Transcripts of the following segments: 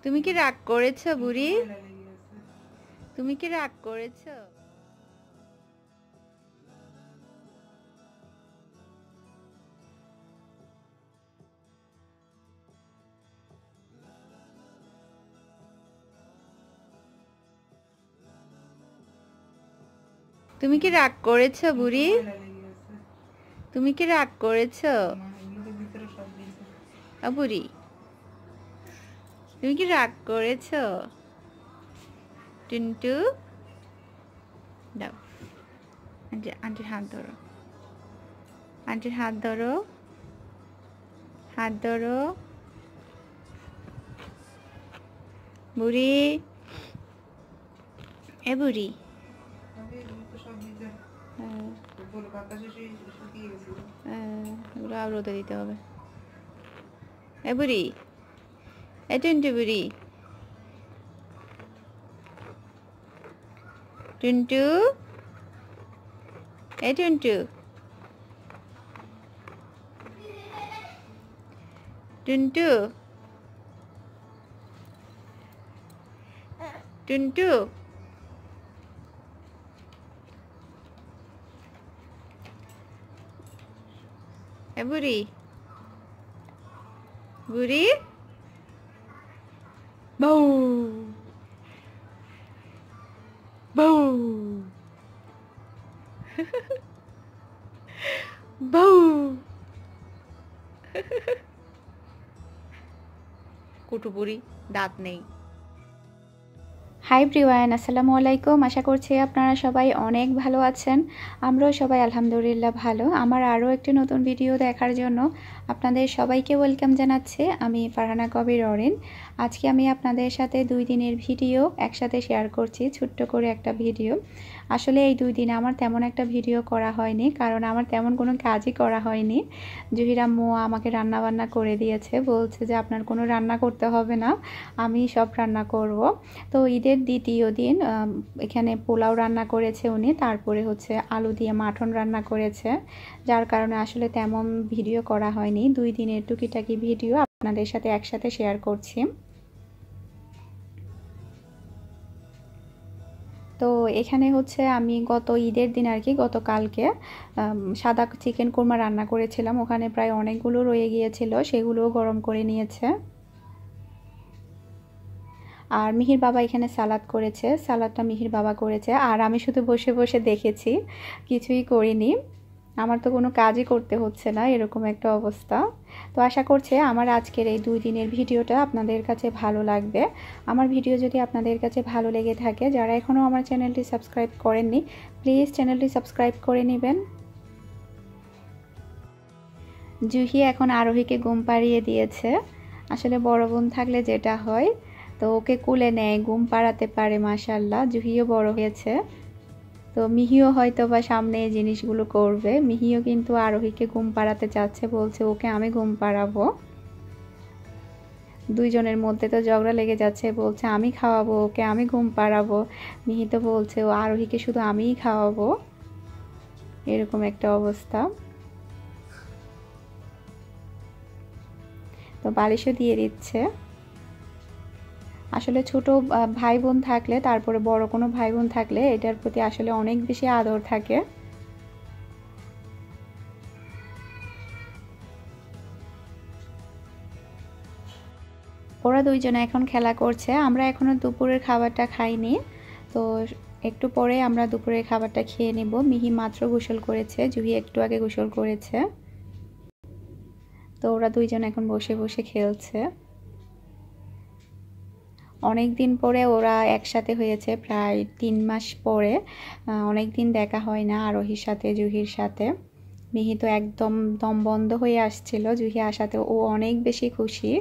তুমি কি রাগ করেছো বুড়ি? তুমি কি রাগ করেছো? তুমি কি রাগ করেছো বুড়ি? তুমি কি রাগ করেছো? বুড়ি, তুমি কি রাগ করেছো? টিন্টু, দাও আন্টির হাত ধরো, আন্টির হাত ধরো, হাত ধরো। বুড়ি, এ বুড়ি, ওগুলো আবার রোদে দিতে হবে। এ বুড়ি, এ টিন্টু বুড়ি, টিন্টু, এ টিন্টু, টিন্টু, টিন্টু, এ বুড়ি, বুড়ি, বউ, বউ, বউ, কুটু বুড়ি, দাঁত নেই। হাই প্রিয়ান, আসসালামু আলাইকুম। আশা করছি আপনারা সবাই অনেক ভালো আছেন। আমরাও সবাই আলহামদুলিল্লাহ ভালো। আমার আরও একটি নতুন ভিডিও দেখার জন্য আপনাদের সবাইকে ওয়েলকাম জানাচ্ছি। আমি ফারহানা কবির অরিন। আজকে আমি আপনাদের সাথে 2 দিনের ভিডিও একসাথে শেয়ার করছি, ছোট্ট করে একটা ভিডিও। আসলে এই 2 দিনে আমার তেমন একটা ভিডিও করা হয়নি, কারণ আমার তেমন কোনো কাজই করা হয়নি। জহির আম্মু আমাকে রান্না বান্না করে দিয়েছে, বলছে যে আপনার কোনো রান্না করতে হবে না, আমি সব রান্না করব। তো ঈদের দ্বিতীয় দিন এখানে পোলাও রান্না করেছে উনি, তারপরে হচ্ছে আলু দিয়ে মাটন রান্না করেছে, যার কারণে আসলে তেমন ভিডিও করা হয়নি। 2 দিনের টুকিটাকি ভিডিও আপনাদের সাথে একসাথে শেয়ার করছি। তো এখানে হচ্ছে আমি গত ঈদের দিন আর কি, গতকালকে সাদা চিকেন কোরমা রান্না করেছিলাম, ওখানে প্রায় অনেকগুলো রয়ে গিয়েছিল, সেগুলোও গরম করে নিয়েছে। আর মিহির বাবা এখানে সালাদ করেছে, সালাদটা মিহির বাবা করেছে, আর আমি শুধু বসে বসে দেখেছি, কিছুই করিনি। আমার তো কোনো কাজই করতে হচ্ছে না, এরকম একটা অবস্থা। তো আশা করছি আমার আজকের এই 2 দিনের ভিডিওটা আপনাদের কাছে ভালো লাগবে। আমার ভিডিও যদি আপনাদের কাছে ভালো লেগে থাকে, যারা এখনও আমার চ্যানেলটি সাবস্ক্রাইব করেননি, প্লিজ চ্যানেলটি সাবস্ক্রাইব করে নেবেন। জুহি এখন আরোহীকে ঘুম পাড়িয়ে দিয়েছে। আসলে বড় বোন থাকলে যেটা হয়, তো ওকে কুলে নেয়, ঘুম পাড়াতে পারে। মাশাআল্লাহ, জুহিও বড় হয়েছে। তো মিহিও হয়তো বা সামনে এই জিনিসগুলো করবে। মিহিও কিন্তু আরোহীকে ঘুম পাড়াতে চাচ্ছে, বলছে ওকে আমি ঘুম পাড়াবো। দুইজনের মধ্যে তো ঝগড়া লেগে যাচ্ছে, বলছে আমি খাওয়াবো ওকে, আমি ঘুম পাড়াবো। মিহি তো বলছে ও আরোহীকে শুধু আমিই খাওয়াবো, এরকম একটা অবস্থা। তো বালিশও দিয়ে দিচ্ছে। আসলে ছোট ভাই বোন থাকলে, তারপরে বড় কোনো ভাই বোন থাকলে এটার প্রতি আসলে অনেক বেশি আদর থাকে। ওরা দুইজনে এখন খেলা করছে। আমরা এখনো দুপুরের খাবারটা খাইনি, তো একটু পরে আমরা দুপুরের খাবারটা খেয়ে নেব। মিহি মাত্র গোসল করেছে, জুহি একটু আগে গোসল করেছে। তো ওরা দুইজন এখন বসে বসে খেলছে। অনেক দিন পরে ওরা একসাথে হয়েছে, প্রায় 3 মাস পরে। অনেক দিন দেখা হয় না আরোহীর সাথে, জুহির সাথে। মিহি তো একদম দম বন্ধ হয়ে আসছিল, জুহি আসাতে ও অনেক বেশি খুশি।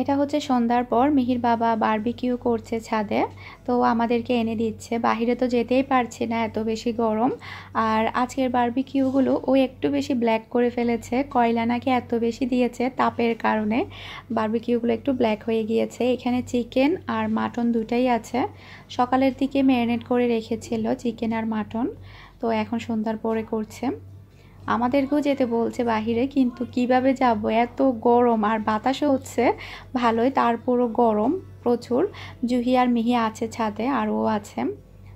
এটা হচ্ছে সন্ধ্যার পর মিহির বাবা বারবিকিউ করছে ছাদে, তো আমাদেরকে এনে দিচ্ছে। বাহিরে তো যেতেই পারছি না, এত বেশি গরম। আর আজকের বারবিকিউগুলো ও একটু বেশি ব্ল্যাক করে ফেলেছে, কয়লা নাকি এত বেশি দিয়েছে তাপের কারণে বারবিকিউগুলো একটু ব্ল্যাক হয়ে গিয়েছে। এখানে চিকেন আর মাটন দুটাই আছে, সকালের দিকে ম্যারিনেট করে রেখেছিল চিকেন আর মাটন, তো এখন সন্ধ্যার পরে করছে। আমাদেরকেও যেতে বলছে বাহিরে, কিন্তু কিভাবে যাব, এত গরম আর বাতাসও হচ্ছে ভালোই, তারপরও গরম প্রচুর। জুহি আর মিহি আছে ছাদে, আর ও আছে।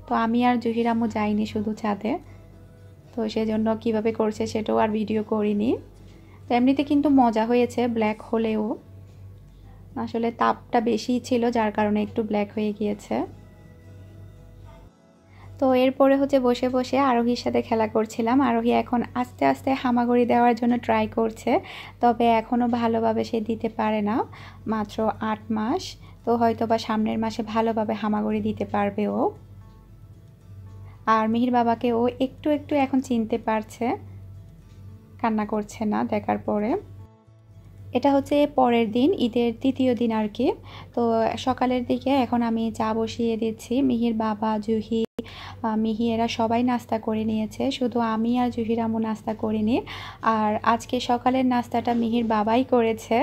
তো আমি আর জুহির আম্মু যাইনি শুধু ছাদে, তো সেজন্য কিভাবে করছে সেটাও আর ভিডিও করিনি। তো এমনিতে কিন্তু মজা হয়েছে, ব্ল্যাক হলেও আসলে তাপটা বেশি ছিল যার কারণে একটু ব্ল্যাক হয়ে গিয়েছে। তো এরপরে হচ্ছে বসে বসে আরোহীর সাথে খেলা করছিলাম। আরোহী এখন আস্তে আস্তে হামাগুড়ি দেওয়ার জন্য ট্রাই করছে, তবে এখনও ভালোভাবে সে দিতে পারে না, মাত্র 8 মাস। তো হয়তো বা সামনের মাসে ভালোভাবে হামাগুড়ি দিতে পারবে ও। আর মিহির বাবাকে ও একটু একটু এখন চিনতে পারছে, কান্না করছে না দেখার পরে। এটা হচ্ছে পরের দিন, ঈদের 3য় দিন আর কি। তো সকালের দিকে এখন আমি চা বসিয়ে দিচ্ছি। মিহির বাবা, জুহি, মিহি এরা সবাই নাস্তা করে নিয়েছে, শুধু আমি আর জুহির আম্মু নাস্তা করিনি। আর আজকে সকালের নাস্তাটা মিহির বাবাই করেছে,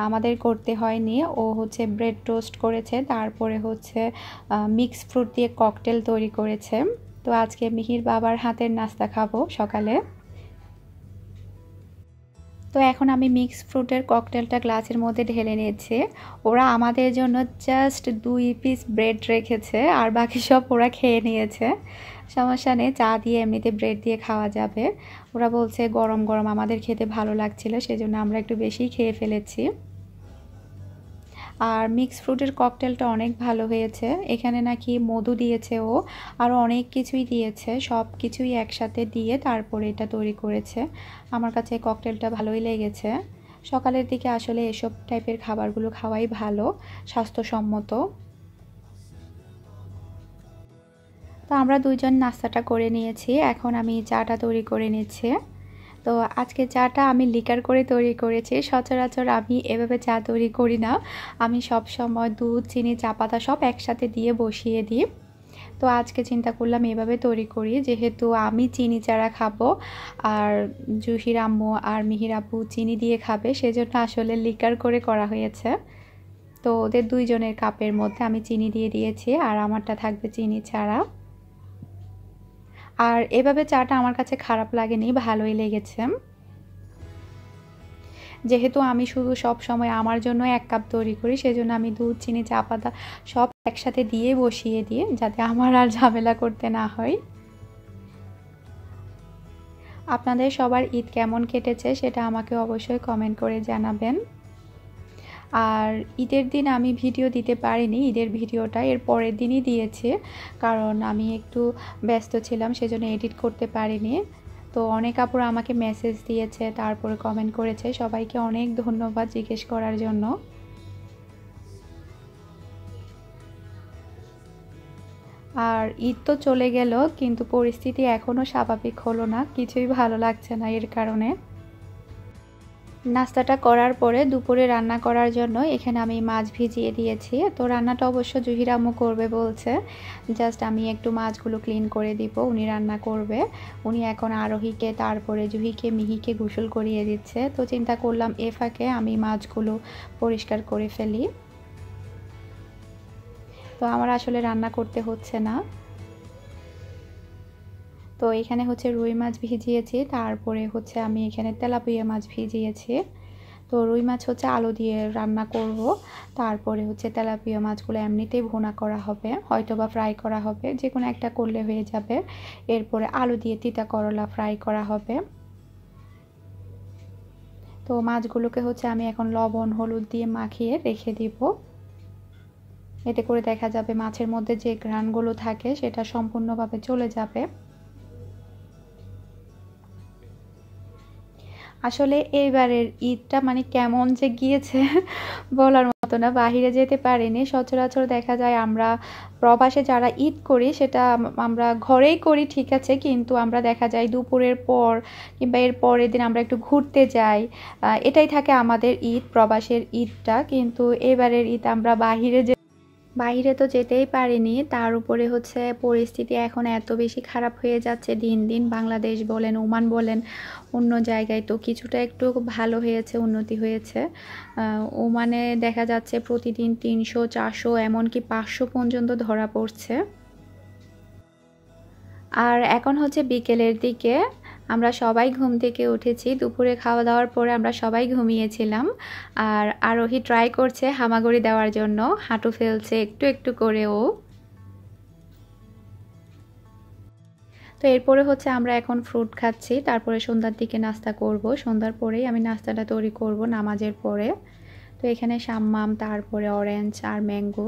আমাদের করতে হয়নি। ও হচ্ছে ব্রেড টোস্ট করেছে, তারপরে হচ্ছে মিক্স ফ্রুট দিয়ে ককটেল তৈরি করেছে। তো আজকে মিহির বাবার হাতের নাস্তা খাবো সকালে। তো এখন আমি মিক্স ফ্রুটের ককটেলটা গ্লাসের মধ্যে ঢেলে নিয়েছি। ওরা আমাদের জন্য জাস্ট 2 পিস ব্রেড রেখেছে, আর বাকি সব ওরা খেয়ে নিয়েছে। সমস্যা নেই, চা দিয়ে এমনিতে ব্রেড দিয়ে খাওয়া যাবে। ওরা বলছে গরম গরম আমাদের খেতে ভালো লাগছিল, সেজন্য আমরা একটু বেশি খেয়ে ফেলেছি। আর মিক্স ফ্রুটের ককটেলটা অনেক ভালো হয়েছে। এখানে নাকি মধু দিয়েছে ও, আরও অনেক কিছুই দিয়েছে, সব কিছুই একসাথে দিয়ে তারপরে এটা তৈরি করেছে। আমার কাছে ককটেলটা ভালোই লেগেছে। সকালের দিকে আসলে এসব টাইপের খাবারগুলো খাওয়াই ভালো, স্বাস্থ্যসম্মত। তো আমরা দুইজন নাস্তাটা করে নিয়েছি, এখন আমি চাটা তৈরি করে নিচ্ছি। তো আজকে চাটা আমি লিকার করে তৈরি করেছি। সচরাচর আমি এভাবে চা তৈরি করি না, আমি সব সময় দুধ, চিনি, চা পাতা সব একসাথে দিয়ে বসিয়ে দিই। তো আজকে চিন্তা করলাম এভাবে তৈরি করি, যেহেতু আমি চিনি ছাড়া খাবো আর জুহির আম্মু আর মিহির আব্বু চিনি দিয়ে খাবে, সেজন্য আসলে লিকার করে করা হয়েছে। তো ওদের দুইজনের কাপের মধ্যে আমি চিনি দিয়ে দিয়েছি, আর আমারটা থাকবে চিনি ছাড়া। আর এভাবে চাটা আমার কাছে খারাপ লাগেনি, ভালোই লেগেছে। যেহেতু আমি শুধু সব সময় আমার জন্য 1 কাপ তৈরি করি, সেজন্য আমি দুধ, চিনি, চা পাতা সব একসাথে দিয়ে বসিয়ে দিই, যাতে আমার আর ঝামেলা করতে না হয়। আপনাদের সবার ঈদ কেমন কেটেছে সেটা আমাকে অবশ্যই কমেন্ট করে জানাবেন। আর ঈদের দিন আমি ভিডিও দিতে পারিনি, ঈদের ভিডিওটা এর পরের দিনই দিয়েছি, কারণ আমি একটু ব্যস্ত ছিলাম, সেজন্য এডিট করতে পারিনি। তো অনেক আপুরা আমাকে মেসেজ দিয়েছে, তারপরে কমেন্ট করেছে, সবাইকে অনেক ধন্যবাদ জিজ্ঞেস করার জন্য। আর ঈদ তো চলে গেল, কিন্তু পরিস্থিতি এখনও স্বাভাবিক হলো না, কিছুই ভালো লাগছে না এর কারণে। নাস্তাটা করার পরে দুপুরে রান্না করার জন্য এখানে আমি মাছ ভিজিয়ে দিয়েছি। তো রান্নাটা অবশ্য জুহির আম্মু করবে বলছে, জাস্ট আমি একটু মাছগুলো ক্লিন করে দিব, উনি রান্না করবে। উনি এখন আরোহীকে, তারপরে জুহিকে, মিহিকে গোসল করিয়ে দিচ্ছে। তো চিন্তা করলাম এ ফাঁকে আমি মাছগুলো পরিষ্কার করে ফেলি। তো আমার আসলে রান্না করতে হচ্ছে না। তো এখানে হচ্ছে রুই মাছ ভিজিয়েছি, তারপরে হচ্ছে আমি এখানে তেলাপিয়া মাছ ভিজিয়েছি। তো রুই মাছ হচ্ছে আলু দিয়ে রান্না করব, তারপরে হচ্ছে তেলাপিয়া মাছগুলো এমনিতেই ভুনা করা হবে, হয়তো বা ফ্রাই করা হবে, যে কোনো একটা করলে হয়ে যাবে। এরপরে আলু দিয়ে তিতা করলা ফ্রাই করা হবে। তো মাছগুলোকে হচ্ছে আমি এখন লবণ হলুদ দিয়ে মাখিয়ে রেখে দিব, এতে করে দেখা যাবে মাছের মধ্যে যে ঘ্রাণগুলো থাকে সেটা সম্পূর্ণভাবে চলে যাবে। আসলে এইবারের ঈদটা মানে কেমন যে গিয়েছে বলার মতো না, বাহিরে যেতে পারিনি। সচরাচর দেখা যায় আমরা প্রবাসে যারা ঈদ করি সেটা আমরা ঘরেই করি, ঠিক আছে, কিন্তু আমরা দেখা যায় দুপুরের পর কিংবা এর পরের দিন আমরা একটু ঘুরতে যাই, এটাই থাকে আমাদের ঈদ, প্রবাসের ঈদটা। কিন্তু এবারের ঈদ আমরা বাইরে তো যেতেই পারিনি, তার উপরে হচ্ছে পরিস্থিতি এখন এত বেশি খারাপ হয়ে যাচ্ছে দিন দিন। বাংলাদেশ বলেন, ওমান বলেন, অন্য জায়গায় তো কিছুটা একটু ভালো হয়েছে, উন্নতি হয়েছে। ওমানে দেখা যাচ্ছে প্রতিদিন 300, 400, এমনকি 500 পর্যন্ত ধরা পড়ছে। আর এখন হচ্ছে বিকেলের দিকে, আমরা সবাই ঘুম থেকে উঠেছি। দুপুরে খাওয়া দাওয়ার পরে আমরা সবাই ঘুমিয়েছিলাম। আর আরোহী ট্রাই করছে হামাগুড়ি দেওয়ার জন্য, হাঁটু ফেলছে একটু একটু করে ও। তো এরপরে হচ্ছে আমরা এখন ফ্রুট খাচ্ছি, তারপরে সন্ধ্যার দিকে নাস্তা করব। সন্ধ্যার পরেই আমি নাস্তাটা তৈরি করব নামাজের পরে। তো এখানে শাম্মাম, তারপরে অরেঞ্জ আর ম্যাঙ্গো।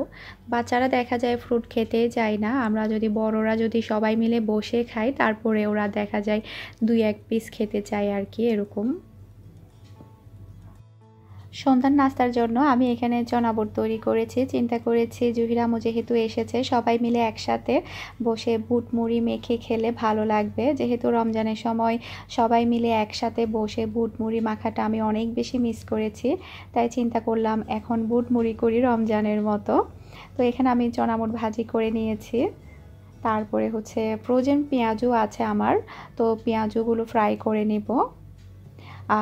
বাচ্চারা দেখা যায় ফ্রুট খেতেই চায় না, আমরা যদি বড়রা যদি সবাই মিলে বসে খাই তারপরে ওরা দেখা যায় 2-1 পিস খেতে চায় আর কি, এরকম। সন্ধ্যার নাস্তার জন্য আমি এখানে চনা বুট তৈরি করেছি। চিন্তা করেছি জহিরামও যেহেতু এসেছে সবাই মিলে একসাথে বসে বুট মুড়ি মেখে খেলে ভালো লাগবে। যেহেতু রমজানের সময় সবাই মিলে একসাথে বসে বুট মুড়ি মাখাটা আমি অনেক বেশি মিস করেছি, তাই চিন্তা করলাম এখন বুট মুড়ি করি রমজানের মতো। তো এখানে আমি চনা বুট ভাজি করে নিয়েছি, তারপরে হচ্ছে ফ্রোজেন পেঁয়াজও আছে আমার, তো পেঁয়াজগুলো ফ্রাই করে নেব।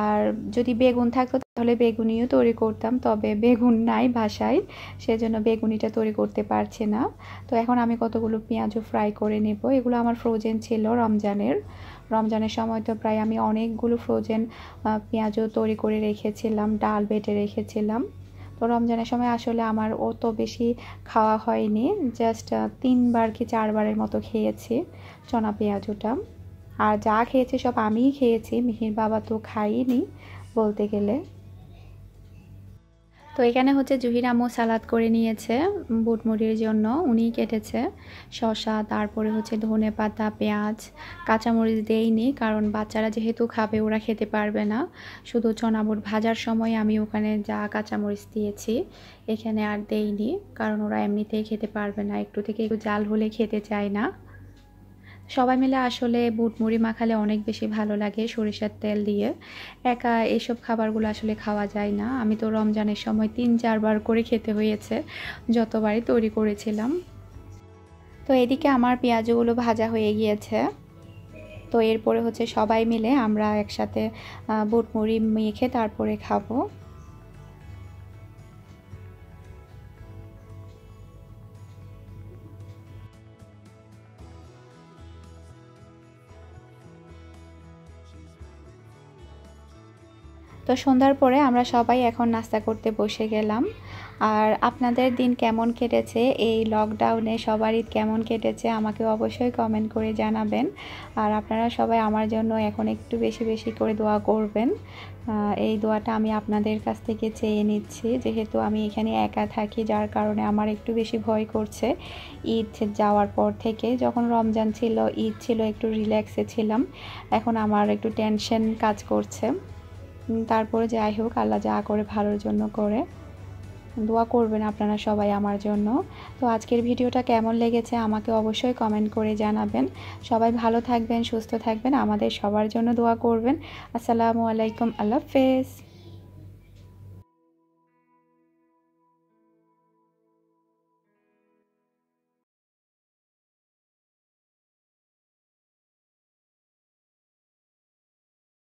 আর যদি বেগুন থাকতো তাহলে বেগুনিও তৈরি করতাম, তবে বেগুন নাই বাসায়, সেজন্য বেগুনিটা তৈরি করতে পারছি না। তো এখন আমি কতগুলো পেঁয়াজও ফ্রাই করে নেব। এগুলো আমার ফ্রোজেন ছিল রমজানের সময়, তো প্রায় আমি অনেকগুলো ফ্রোজেন পেঁয়াজও তৈরি করে রেখেছিলাম, ডাল বেটে রেখেছিলাম। তো রমজানের সময় আসলে আমার অত বেশি খাওয়া হয়নি, জাস্ট 3বার কি 4বারের মতো খেয়েছি চনা পেঁয়াজটা। আর যা খেয়েছি সব আমিই খেয়েছি, মিহির বাবা তো খাইনি বলতে গেলে। তো এখানে হচ্ছে জহির আম্মু সালাদ করে নিয়েছে বুট মুড়ির জন্য, উনিই কেটেছে শসা, তারপরে হচ্ছে ধনে পাতা, পেঁয়াজ, কাঁচামরিচ দেইনি কারণ বাচ্চারা যেহেতু খাবে ওরা খেতে পারবে না। শুধু চনা বুট ভাজার সময় আমি ওখানে যা কাঁচামরিচ দিয়েছি, এখানে আর দেইনি কারণ ওরা এমনিতেই খেতে পারবে না, একটু থেকে একটু জাল হলে খেতে চায় না। সবাই মিলে আসলে বুট মুড়ি মাখালে অনেক বেশি ভালো লাগে সরিষার তেল দিয়ে। একা এসব খাবারগুলো আসলে খাওয়া যায় না। আমি তো রমজানের সময় 3-4বার করে খেতে হয়েছে যতবারই তৈরি করেছিলাম। তো এদিকে আমার পেঁয়াজগুলো ভাজা হয়ে গিয়েছে। তো এরপরে হচ্ছে সবাই মিলে আমরা একসাথে বুট মুড়ি মেখে তারপরে খাবো। তো সন্ধ্যার পরে আমরা সবাই এখন নাস্তা করতে বসে গেলাম। আর আপনাদের দিন কেমন কেটেছে, এই লকডাউনে সবার ঈদ কেমন কেটেছে আমাকে অবশ্যই কমেন্ট করে জানাবেন। আর আপনারা সবাই আমার জন্য এখন একটু বেশি বেশি করে দোয়া করবেন। এই দোয়াটা আমি আপনাদের কাছ থেকে চেয়ে নিচ্ছি, যেহেতু আমি এখানে একা থাকি যার কারণে আমার একটু বেশি ভয় করছে। ঈদ যাওয়ার পর থেকে, যখন রমজান ছিল ঈদ ছিল একটু রিল্যাক্সে ছিলাম, এখন আমার একটু টেনশন কাজ করছে। তারপরে যাই হোক, আল্লাহ যা করে ভালোর জন্য করে, দোয়া করবেন আপনারা সবাই আমার জন্য। তো আজকের ভিডিওটা কেমন লেগেছে আমাকে অবশ্যই কমেন্ট করে জানাবেন। সবাই ভালো থাকবেন, সুস্থ থাকবেন, আমাদের সবার জন্য দোয়া করবেন। আসসালামু আলাইকুম, আল্লাহ হাফেজ।